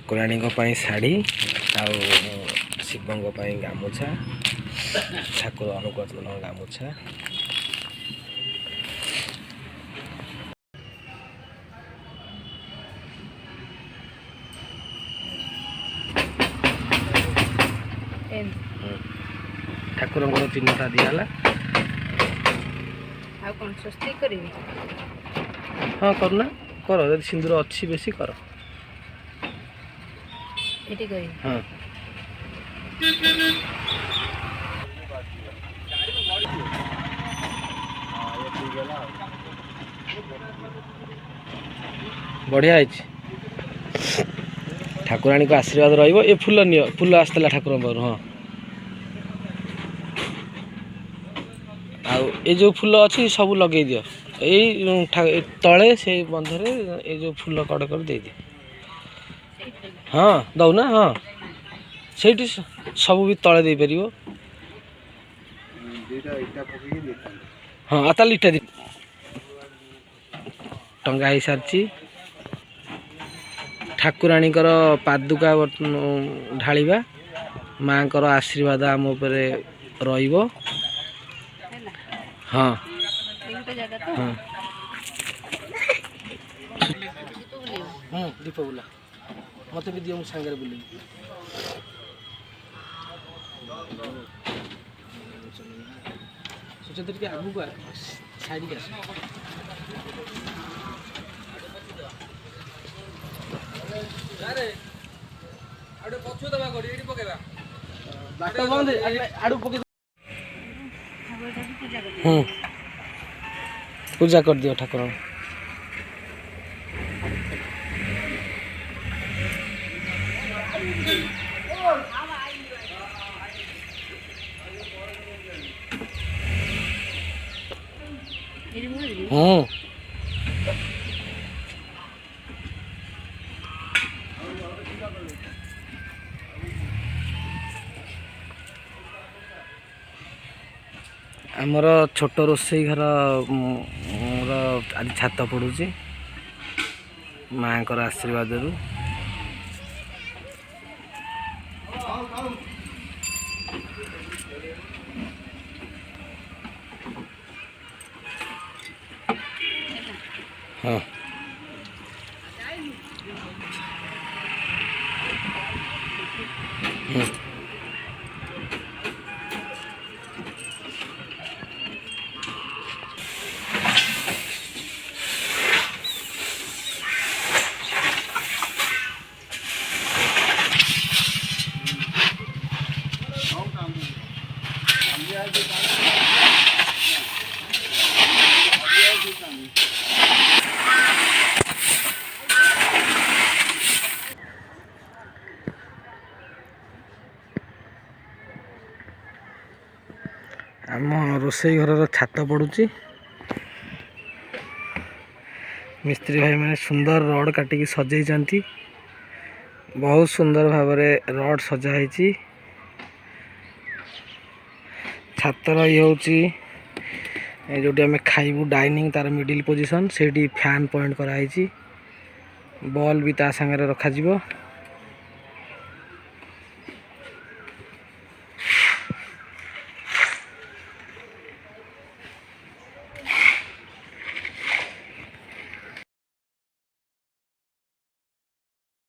ठाकुराणी शाढ़ी आउ शिवों गामुछा ठाकुर अनुकूल गामुछा ठाकुर चिन्हटा दिगला हाँ करना कर सिंदूर अच्छी बेसी कर हाँ बढ़िया है ठाकुराणी को आशीर्वाद रहिबो। ए फूल नियो फूल आसला ठाकुर पर हाँ आउ ए जो फूल अच्छी सब लगे दियो ए तले से बंधरे ए जो फूल कड़ कर दे दे हाँ दौना हाँ से सब भी तले दे परियो हाँ आता इटा टंगा हो सारी ठाकुराणी पादुका ढालिबा माँ को आशीर्वाद आम उपरे रहिबो। हाँ हाँ दीप बुला मत भी दियो सांगे बुले सोचे तो आगू साइड के पूजा कर दियो ठाकुर आमर छोट रोसई घर आज छात पड़ुची माँ को आशीर्वाद रु हाँ आम रोसई घर छात पड़ुची मिस्त्री भाई मैंने सुंदर रड काटिकी सजाई बहुत सुंदर भाव रड सजाई छातर ये जो आम खाइबू डाइनिंग तार मिडिल पोजिशन से फैन पॉइंट कराई बॉल भी ता संगे रखा।